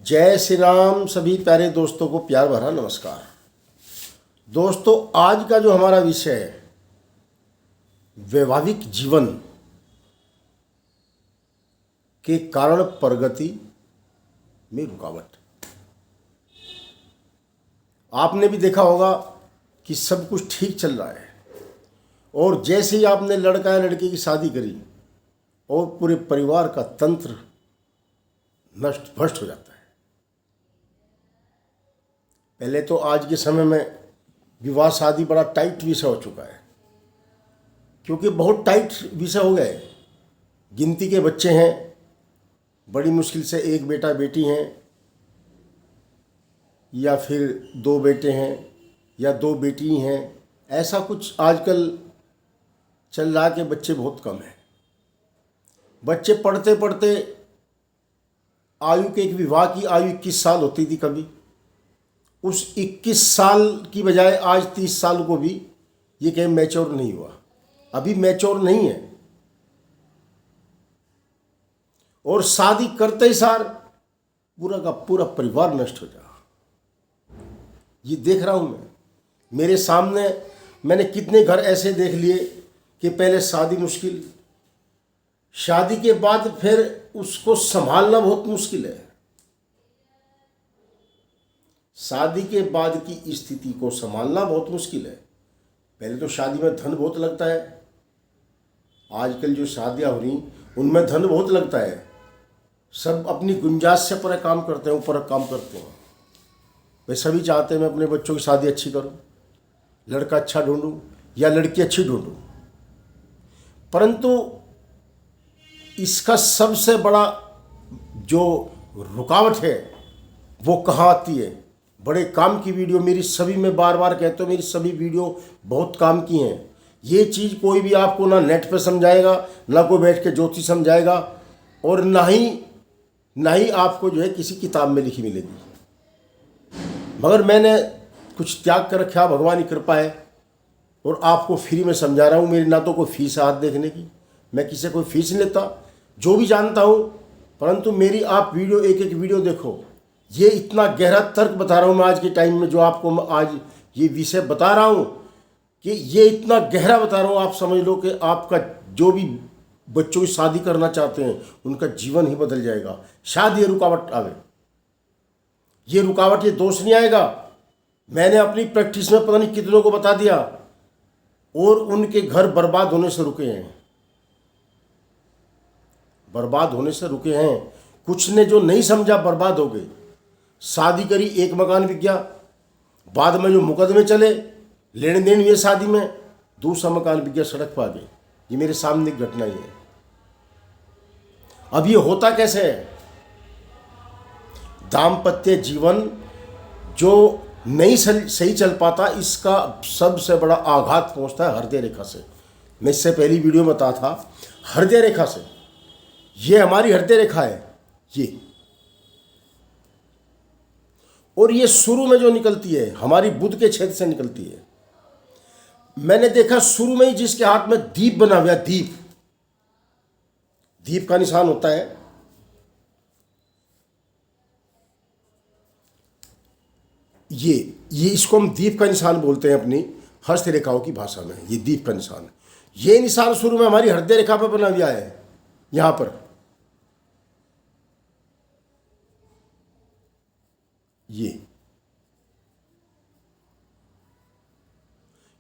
जय श्री राम। सभी प्यारे दोस्तों को प्यार भरा नमस्कार। दोस्तों, आज का जो हमारा विषय है वैवाहिक जीवन के कारण प्रगति में रुकावट। आपने भी देखा होगा कि सब कुछ ठीक चल रहा है और जैसे ही आपने लड़का या लड़की की शादी करी और पूरे परिवार का तंत्र नष्ट भ्रष्ट हो जाता है। पहले तो आज के समय में विवाह शादी बड़ा टाइट विषय हो चुका है, क्योंकि बहुत टाइट विषय हो गए। गिनती के बच्चे हैं, बड़ी मुश्किल से एक बेटा बेटी हैं, या फिर दो बेटे हैं या दो बेटी हैं। ऐसा कुछ आजकल चल रहा कि बच्चे बहुत कम हैं। बच्चे पढ़ते पढ़ते आयु के, एक विवाह की आयु 21 साल होती थी कभी, उस 21 साल की बजाय आज 30 साल को भी ये कहीं मैच्योर नहीं हुआ, अभी मैच्योर नहीं है। और शादी करते ही सार पूरा का पूरा परिवार नष्ट हो जा। ये देख रहा हूं मैं, मेरे सामने मैंने कितने घर ऐसे देख लिए कि पहले शादी मुश्किल, शादी के बाद फिर उसको संभालना बहुत मुश्किल है। शादी के बाद की स्थिति को संभालना बहुत मुश्किल है। पहले तो शादी में धन बहुत लगता है। आजकल जो शादियां हो रही उनमें धन बहुत लगता है। सब अपनी गुंजाइश से पर काम करते हैं, ऊपर काम करते हैं। वे सभी चाहते हैं मैं अपने बच्चों की शादी अच्छी करूं, लड़का अच्छा ढूंढूं या लड़की अच्छी ढूंढूं। परंतु इसका सबसे बड़ा जो रुकावट है वो कहाँ आती है? बड़े काम की वीडियो मेरी सभी, मैं बार बार कहता हूँ, मेरी सभी वीडियो बहुत काम की हैं। ये चीज़ कोई भी आपको ना नेट पे समझाएगा, ना कोई बैठ के ज्योति समझाएगा, और ना ही आपको जो है किसी किताब में लिखी मिलेगी। मगर मैंने कुछ त्याग कर रखा, भगवान की कृपा है, और आपको फ्री में समझा रहा हूँ। मेरी ना तो कोई फीस है हाथ देखने की, मैं किसी कोई फीस नहीं लेता, जो भी जानता हूँ। परंतु मेरी आप वीडियो एक एक वीडियो देखो। ये इतना गहरा तर्क बता रहा हूँ मैं आज के टाइम में, जो आपको मैं आज ये विषय बता रहा हूँ कि ये इतना गहरा बता रहा हूँ, आप समझ लो कि आपका जो भी बच्चों की शादी करना चाहते हैं उनका जीवन ही बदल जाएगा। शायद ये रुकावट आवे, ये रुकावट, ये दोष नहीं आएगा। मैंने अपनी प्रैक्टिस में पता नहीं कितनों को बता दिया और उनके घर बर्बाद होने से रुके हैं, बर्बाद होने से रुके हैं। कुछ ने जो नहीं समझा बर्बाद हो गए। शादी करी, एक मकान बिक गया, बाद में जो मुकदमे चले, लेन देन हुए शादी में, दूसरा मकान बिक गया, सड़क पर आ गए। ये मेरे सामने एक घटना ही है। अब ये होता कैसे है? दाम्पत्य जीवन जो नहीं सही चल पाता, इसका सबसे बड़ा आघात पहुंचता है हृदय रेखा से। मैं इससे पहली वीडियो में बता था, हृदय रेखा से। ये हमारी हृदय रेखा है ये, और ये शुरू में जो निकलती है हमारी बुध के क्षेत्र से निकलती है। मैंने देखा शुरू में ही जिसके हाथ में दीप बना हुआ, दीप का निशान होता है, ये इसको हम दीप का निशान बोलते हैं अपनी हस्त रेखाओं की भाषा में। ये दीप का निशान, ये निशान शुरू में हमारी हृदय रेखा पर बना हुआ है। यहां पर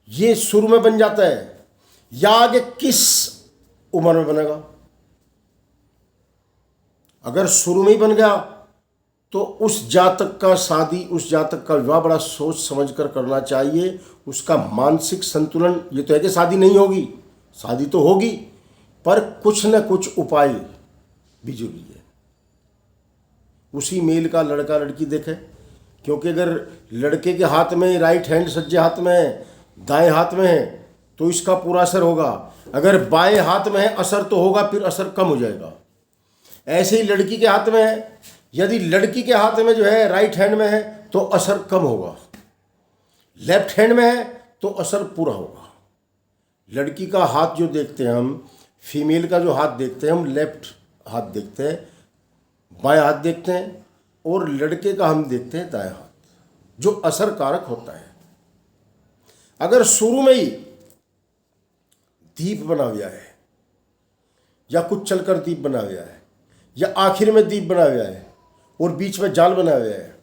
ये शुरू में बन जाता है, या आगे किस उम्र में बनेगा? अगर शुरू में ही बन गया तो उस जातक का शादी, उस जातक का विवाह बड़ा सोच समझ कर करना चाहिए। उसका मानसिक संतुलन, ये तो है कि शादी नहीं होगी, शादी तो होगी, पर कुछ न कुछ उपाय भी जरूरी है। उसी मेल का लड़का लड़की देखे, क्योंकि अगर लड़के के हाथ में राइट हैंड, सज्जे हाथ में है, दाएं हाथ में है, तो इसका पूरा असर होगा। अगर बाएं हाथ में है असर तो होगा, फिर असर कम हो जाएगा। ऐसे ही लड़की के हाथ में है, यदि लड़की के हाथ में जो है राइट हैंड में है तो असर कम होगा, लेफ्ट हैंड में है तो असर पूरा होगा। लड़की का हाथ जो देखते हैं हम, फीमेल का जो हाथ देखते हैं हम, लेफ्ट हाथ देखते हैं, बाएं हाथ देखते हैं, और लड़के का हम देखते हैं दाएं हाथ, जो असर कारक होता है। अगर शुरू में ही दीप बना हुआ है या कुछ चलकर दीप बना हुआ है या आखिर में दीप बना हुआ है और बीच में जाल बना हुआ है,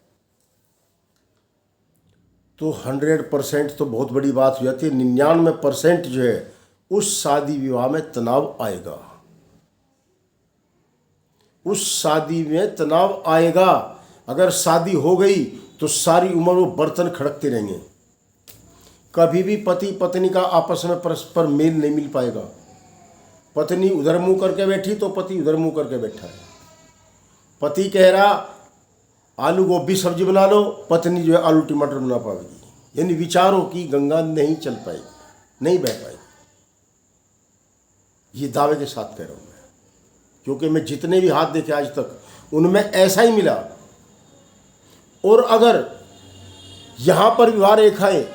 तो 100% तो बहुत बड़ी बात हो जाती है। 99% जो है उस शादी विवाह में तनाव आएगा, उस शादी में तनाव आएगा। अगर शादी हो गई तो सारी उम्र वो बर्तन खड़कते रहेंगे, कभी भी पति पत्नी का आपस में परस्पर मेल नहीं मिल पाएगा। पत्नी उधर मुंह करके बैठी तो पति उधर मुंह करके बैठा है। पति कह रहा आलू गोभी सब्जी बना लो, पत्नी जो है आलू टमाटर बना पाएगी। यानी विचारों की गंगा नहीं चल पाएगी, नहीं बह पाएगी। ये दावे के साथ कह रहा हूं मैं, क्योंकि मैं जितने भी हाथ देखे आज तक उनमें ऐसा ही मिला। और अगर यहां पर विवाह रेखाएं,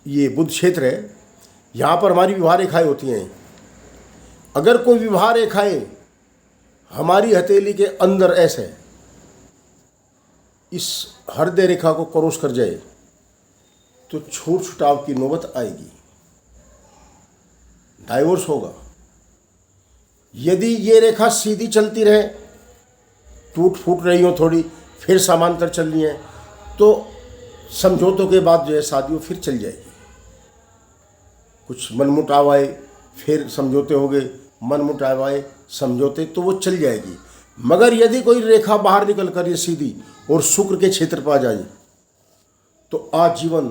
ये बुध क्षेत्र है, यहां पर हमारी विवाह रेखाएं होती हैं। अगर कोई विवाह रेखाएं हमारी हथेली के अंदर ऐसे इस हृदय रेखा को क्रॉस कर जाए तो छूट छुटाव की नौबत आएगी, डाइवोर्स होगा। यदि ये रेखा सीधी चलती रहे, टूट फूट रही हो थोड़ी, फिर समांतर चल रही है, तो समझौतों के बाद जो है शादी वो फिर चल जाएगी। कुछ मनमुटाव आए फिर समझौते हो गए, मनमुटाव आए समझौते, तो वो चल जाएगी। मगर यदि कोई रेखा बाहर निकल कर ये सीधी और शुक्र के क्षेत्र पर आ जाए तो आजीवन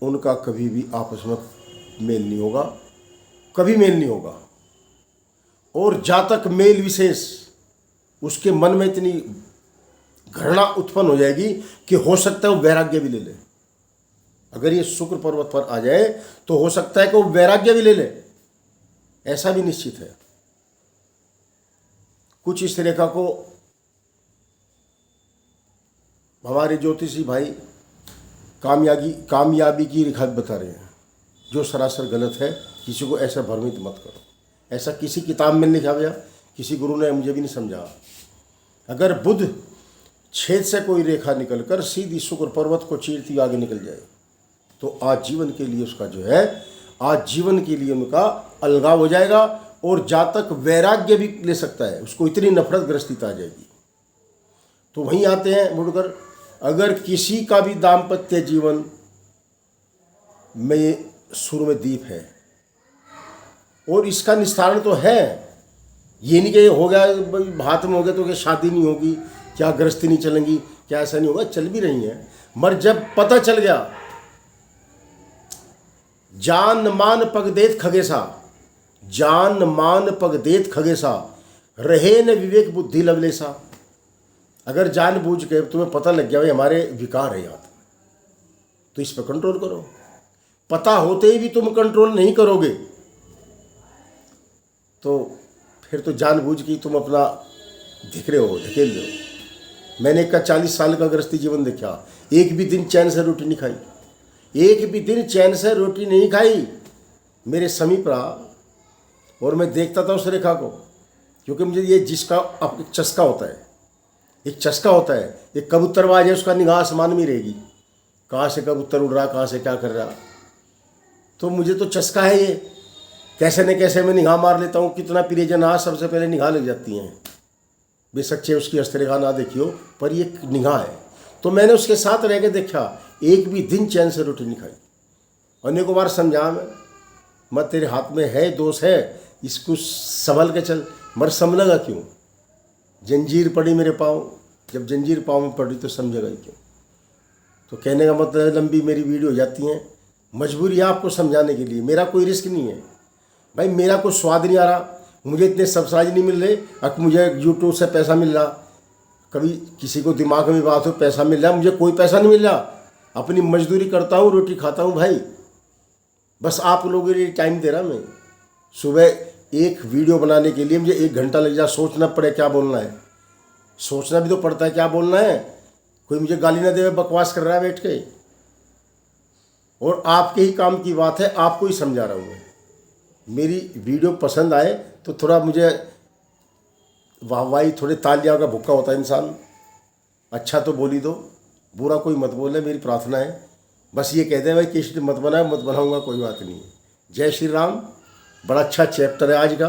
उनका कभी भी आपस में मेल नहीं होगा, कभी मेल नहीं होगा। और जातक मेल विशेष उसके मन में इतनी घृणा उत्पन्न हो जाएगी कि हो सकता है वो वैराग्य भी ले ले। अगर ये शुक्र पर्वत पर आ जाए तो हो सकता है कि वो वैराग्य भी ले ले, ऐसा भी निश्चित है। कुछ इस रेखा को हमारे ज्योतिषी भाई कामयाबी की रेखा बता रहे हैं, जो सरासर गलत है। किसी को ऐसा भ्रमित मत करो, ऐसा किसी किताब में नहीं लिखा गया, किसी गुरु ने मुझे भी नहीं समझा। अगर बुध छेद से कोई रेखा निकलकर सीधी शुक्र पर्वत को चीरती आगे निकल जाए तो आजीवन के लिए उसका जो है, आजीवन के लिए उनका अलगाव हो जाएगा और जातक वैराग्य भी ले सकता है, उसको इतनी नफरत ग्रस्तिता आ जाएगी। तो वहीं आते हैं मुड़कर, अगर किसी का भी दाम्पत्य जीवन में शुरू में दीप है और इसका निस्तारण तो है, ये नहीं कि हो गया हाथ में हो गया तो क्या शादी नहीं होगी, क्या गृहस्थी नहीं चलेंगी, क्या ऐसा नहीं होगा, चल भी रही है। मगर जब पता चल गया जान मान पग देत खगेसा, जान मान पग देत खगेसा, रहे न विवेक बुद्धि लवलेसा। अगर जानबूझ के तुम्हें पता लग गया भाई हमारे विकार है यहाँ, तो इस पर कंट्रोल करो। पता होते ही भी तुम कंट्रोल नहीं करोगे तो फिर तो जानबूझ के तुम अपना धिक रहे हो, ढकेल रहे हो। मैंने एक का 40 साल का गृहस्थी जीवन देखा, एक भी दिन चैन से रोटी नहीं खाई, एक भी दिन चैन से रोटी नहीं खाई। मेरे समीप रहा और मैं देखता था उस रेखा को, क्योंकि मुझे ये जिसका अब चस्का होता है, एक चस्का होता है, एक कबूतरबाज है, उसका निगाह आसमान में रहेगी, कहाँ से कबूतर उड़ रहा, कहाँ से क्या कर रहा। तो मुझे तो चस्का है ये, कैसे न कैसे मैं निगाह मार लेता हूँ। कितना प्रियजन आज सबसे पहले निगाह लग जाती हैं, बेशक चाहे उसकी हस्तरेखा ना देखियो, पर ये निगाह है। तो मैंने उसके साथ रह के देखा, एक भी दिन चैन से रोटी नहीं खाई। अनेकों बार समझा मैं, मत तेरे हाथ में है दोष है, इसको संभल के चल। मगर संभलेगा क्यों? जंजीर पड़ी मेरे पाँव, जब जंजीर पाँव में पड़ी तो समझेगा ही क्यों। तो कहने का मतलब लंबी मेरी वीडियो हो जाती हैं, मजबूरी है आपको समझाने के लिए। मेरा कोई रिस्क नहीं है भाई, मेरा कोई स्वाद नहीं आ रहा, मुझे इतने सब्सक्राइब नहीं मिल रहे, अब मुझे यूट्यूब से पैसा मिल रहा। कभी किसी को दिमाग में बात हो पैसा मिल रहा, मुझे कोई पैसा नहीं मिल रहा, अपनी मजदूरी करता हूँ, रोटी खाता हूँ भाई। बस आप लोगों के लिए टाइम दे रहा मैं। सुबह एक वीडियो बनाने के लिए मुझे 1 घंटा लग जाए, सोचना पड़े क्या बोलना है, सोचना भी तो पड़ता है क्या बोलना है। कोई मुझे गाली ना दे, बकवास कर रहा है बैठ के। और आपके ही काम की बात है, आपको ही समझा रहा हूँ मैं। मेरी वीडियो पसंद आए तो थोड़ा मुझे वाहवाही, थोड़े तालियां का भुक्का होता है इंसान। अच्छा तो बोली दो, बुरा कोई मत बोले, मेरी प्रार्थना है। बस ये कहते हैं भाई केसरी मत बनाए, मत बनाऊंगा, कोई बात नहीं है। जय श्री राम। बड़ा अच्छा चैप्टर है आज का,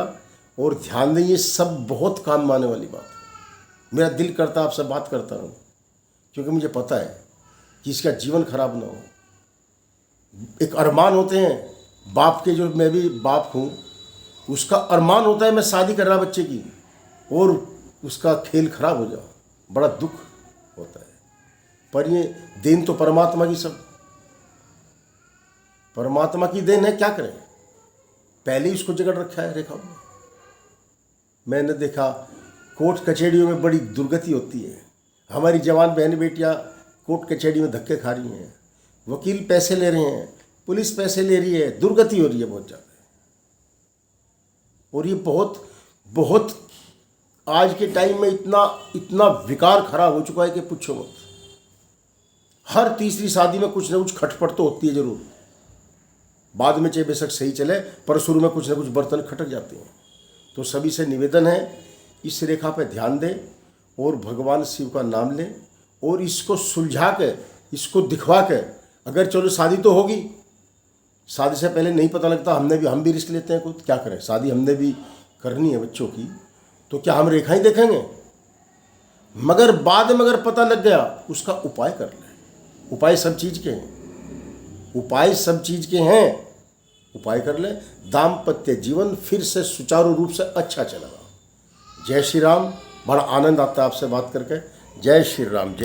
और ध्यान दें ये सब बहुत काम आने वाली बात है। मेरा दिल करता आपसे बात करता रहूँ, क्योंकि मुझे पता है कि इसका जीवन खराब ना हो। एक अरमान होते हैं बाप के, जो मैं भी बाप हूँ, उसका अरमान होता है मैं शादी कर रहा बच्चे की, और उसका खेल खराब हो जाए, बड़ा दुख होता है। पर ये देन तो परमात्मा की, सब परमात्मा की देन है, क्या करें। पहले ही उसको जकड़ रखा है रेखा में। मैंने देखा कोर्ट कचहरियों में बड़ी दुर्गति होती है। हमारी जवान बहन बेटियां कोर्ट कचहरी में धक्के खा रही हैं, वकील पैसे ले रहे हैं, पुलिस पैसे ले रही है, दुर्गति हो रही है बहुत ज़्यादा। और ये बहुत बहुत आज के टाइम में इतना विकार खराब हो चुका है कि पूछो मत। हर तीसरी शादी में कुछ ना कुछ खटपट तो होती है जरूर, बाद में चाहे बेशक सही चले, पर शुरू में कुछ ना कुछ बर्तन खटक जाते हैं। तो सभी से निवेदन है, इस रेखा पे ध्यान दें और भगवान शिव का नाम लें, और इसको सुलझा के, इसको दिखवा के, अगर चलो शादी तो होगी, शादी से पहले नहीं पता लगता, हम भी रिस्क लेते हैं खुद, क्या करें, शादी हमने भी करनी है बच्चों की, तो क्या हम रेखाएं देखेंगे। मगर बाद में अगर पता लग गया, उसका उपाय कर लें। उपाय सब चीज़ के हैं, उपाय सब चीज़ के हैं, उपाय कर ले, दाम्पत्य जीवन फिर से सुचारू रूप से अच्छा चलेगा। जय श्री राम। बड़ा आनंद आता है आपसे बात करके। जय श्री राम। जय